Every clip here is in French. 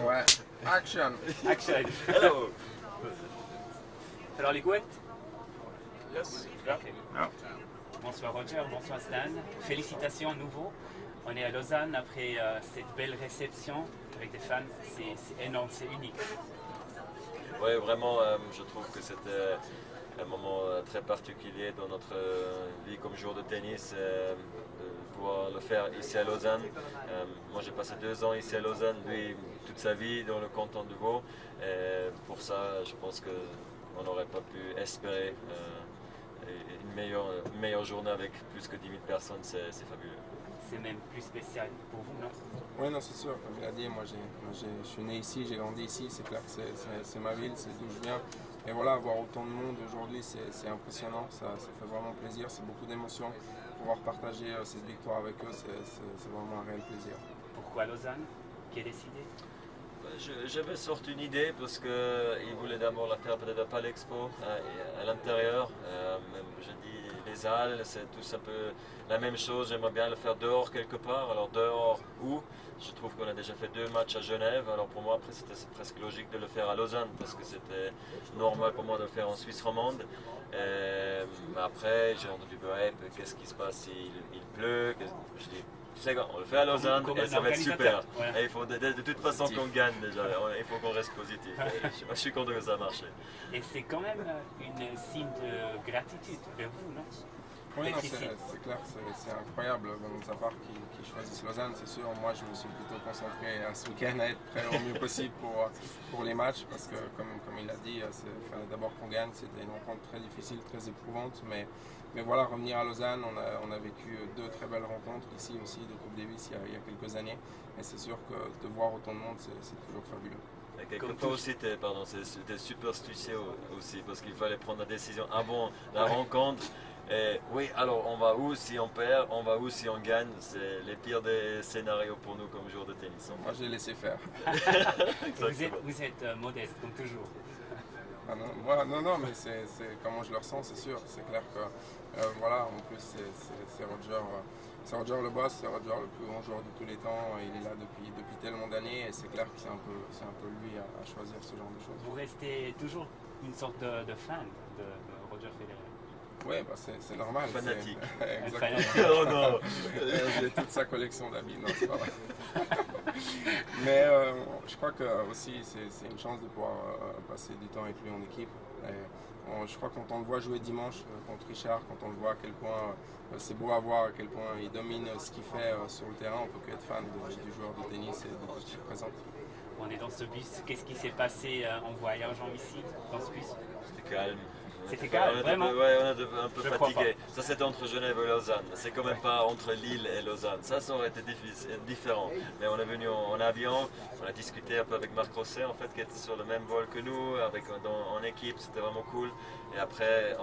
Ouais. Action. Action. Hello. Alors les couettes. Yes. Okay. Bonsoir Roger, bonsoir Stan. Félicitations à nouveau. On est à Lausanne après cette belle réception avec des fans. C'est énorme, c'est unique. Oui, vraiment, je trouve que c'était un moment très particulier dans notre vie comme joueur de tennis, de pouvoir le faire ici à Lausanne. Moi, j'ai passé 2 ans ici à Lausanne, lui toute sa vie dans le canton de Vaud. Et pour ça, je pense qu'on n'aurait pas pu espérer une meilleure journée avec plus que 10 000 personnes, c'est fabuleux. C'est même plus spécial pour vous, non? Oui, non, c'est sûr. Comme il a dit, moi, je suis né ici, j'ai grandi ici. C'est clair que c'est ma ville, c'est d'où je viens. Et voilà, avoir autant de monde aujourd'hui, c'est impressionnant. Ça fait vraiment plaisir, c'est beaucoup d'émotions. Pouvoir partager cette victoire avec eux, c'est vraiment un réel plaisir. Pourquoi Lausanne? Qui a décidé? J'avais sorti une idée parce qu'ils voulaient d'abord la faire peut-être à Palexpo, à l'intérieur. Je dis les Halles, c'est tous un peu la même chose. J'aimerais bien le faire dehors quelque part. Alors dehors où? Je trouve qu'on a déjà fait 2 matchs à Genève. Alors pour moi, après, c'était presque logique de le faire à Lausanne parce que c'était normal pour moi de le faire en Suisse romande. Mais après, j'ai entendu qu'est-ce qui se passe s'il pleut? Je dis, tu sais quoi, on le fait à Lausanne et ça va être super. Ouais. Et il faut de toute façon qu'on gagne déjà, il faut qu'on reste positif. Je suis content que ça a marché. Et c'est quand même une signe de gratitude vers vous, non? Oui, non, c'est clair, c'est incroyable de sa part qu'il choisisse Lausanne, c'est sûr. Moi, je me suis plutôt concentré ce week-end à être prêt au mieux possible pour les matchs parce que, comme il a dit, il fallait d'abord qu'on gagne. C'était une rencontre très difficile, très éprouvante. Mais voilà, revenir à Lausanne, on a vécu 2 très belles rencontres ici aussi de Coupe Davis il y a quelques années. Et c'est sûr que de voir autant de monde, c'est toujours fabuleux. Quelquefois aussi, c'était superstitieux aussi parce qu'il fallait prendre la décision avant la rencontre. Et oui, alors on va où si on perd, on va où si on gagne. C'est les pires des scénarios pour nous comme joueurs de tennis. Moi, j'ai laissé faire. vous êtes modeste, comme toujours. Ah non, mais c'est comment je le ressens, c'est sûr. C'est clair que, voilà, en plus, c'est Roger. C'est Roger le boss, c'est Roger le plus grand joueur de tous les temps. Il est là depuis tellement d'années et c'est clair que c'est un peu lui à choisir ce genre de choses. Vous restez toujours une sorte de fan de Roger Federer. Oui, bah c'est normal. Fanatique. Exactement. Oh non. J'ai toute sa collection d'habits, non, c'est pas vrai. Mais je crois que aussi c'est une chance de pouvoir passer du temps avec lui en équipe. Et je crois que quand on le voit jouer dimanche contre Richard, quand on le voit à quel point c'est beau à voir, à quel point il domine ce qu'il fait sur le terrain, on peut que être fan du joueur de tennis et de tout ce qu'il représente. On est dans ce bus. Qu'est-ce qui s'est passé en voyageant ici, dans ce bus? C'était calme. C'était calme, vraiment? Ouais, on est un peu fatigué. Ça, c'était entre Genève et Lausanne. C'est quand même pas entre Lille et Lausanne. Ça aurait été différent. Mais on est venu en avion, on a discuté un peu avec Marc Rosset, en fait, qui était sur le même vol que nous, en équipe. C'était vraiment cool. Et après,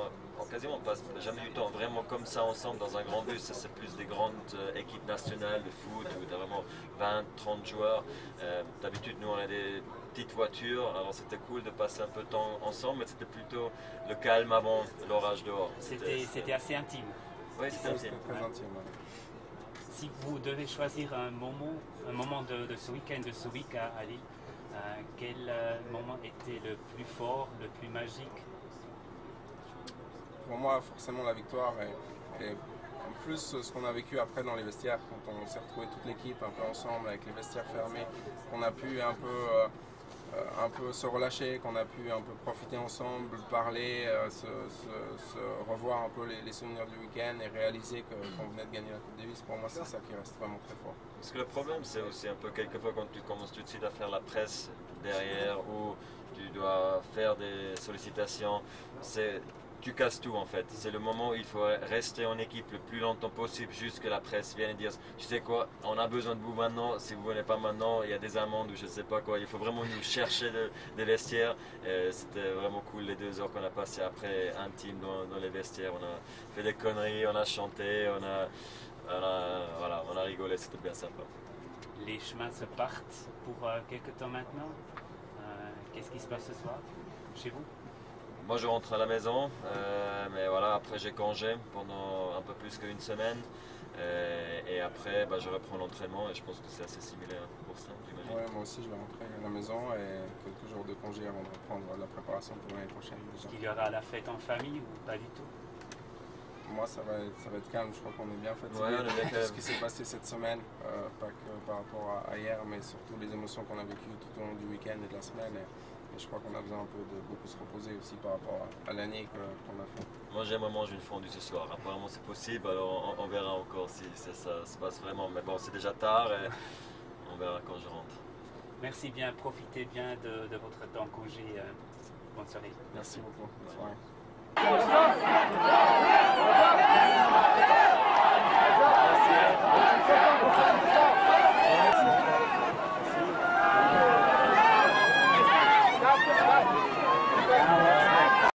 quasiment, on passe jamais du temps vraiment comme ça ensemble dans un grand bus. C'est plus des grandes équipes nationales de foot où tu as vraiment 20, 30 joueurs. D'habitude, nous, on a des petites voitures, alors c'était cool de passer un peu de temps ensemble, mais c'était plutôt le calme avant l'orage dehors. C'était assez intime. Oui, c'était intime. Très intime. Si vous devez choisir un moment de ce week-end, de ce week à Lille, quel moment était le plus fort, le plus magique? Pour moi, forcément la victoire et en plus ce qu'on a vécu après dans les vestiaires, quand on s'est retrouvé toute l'équipe un peu ensemble avec les vestiaires fermés, qu'on a pu un peu se relâcher, qu'on a pu un peu profiter ensemble, parler, se revoir un peu les souvenirs du week-end et réaliser qu'on venait de gagner la Coupe Davis. Pour moi, c'est ça qui reste vraiment très fort. Parce que le problème, c'est aussi un peu quelquefois quand tu commences tout de suite à faire la presse derrière ou tu dois faire des sollicitations, tu casses tout en fait. C'est le moment où il faut rester en équipe le plus longtemps possible jusque la presse vienne et dire tu sais quoi, on a besoin de vous maintenant, si vous ne venez pas maintenant, il y a des amendes ou je sais pas quoi. Il faut vraiment nous chercher des vestiaires. C'était vraiment cool les 2 heures qu'on a passées après intime dans les vestiaires. On a fait des conneries, on a chanté, on a rigolé, c'était bien sympa. Les chemins se partent pour quelques temps maintenant. Qu'est-ce qui se passe ce soir chez vous? Moi je rentre à la maison, mais voilà, après j'ai congé pendant un peu plus qu'une semaine. Et après je reprends l'entraînement et je pense que c'est assez similaire pour ça, j'imagine. Ouais, moi aussi je vais rentrer à la maison et quelques jours de congé avant de reprendre la préparation pour l'année prochaine. Est-ce qu'il y aura la fête en famille ou pas du tout? Moi ça va être calme, je crois qu'on est bien fatigué Ouais, on est bien de ce qui s'est passé cette semaine, pas que par rapport à hier, mais surtout les émotions qu'on a vécues tout au long du week-end et de la semaine. Et je crois qu'on a besoin un peu de beaucoup se reposer aussi par rapport à l'année qu'on a fait. Moi j'aimerais manger une fondue ce soir, apparemment c'est possible, alors on verra encore si ça se passe vraiment. Mais bon, c'est déjà tard et on verra quand je rentre. Merci bien, profitez bien de votre temps en congé. Bonne soirée. Merci beaucoup. Bonne soirée.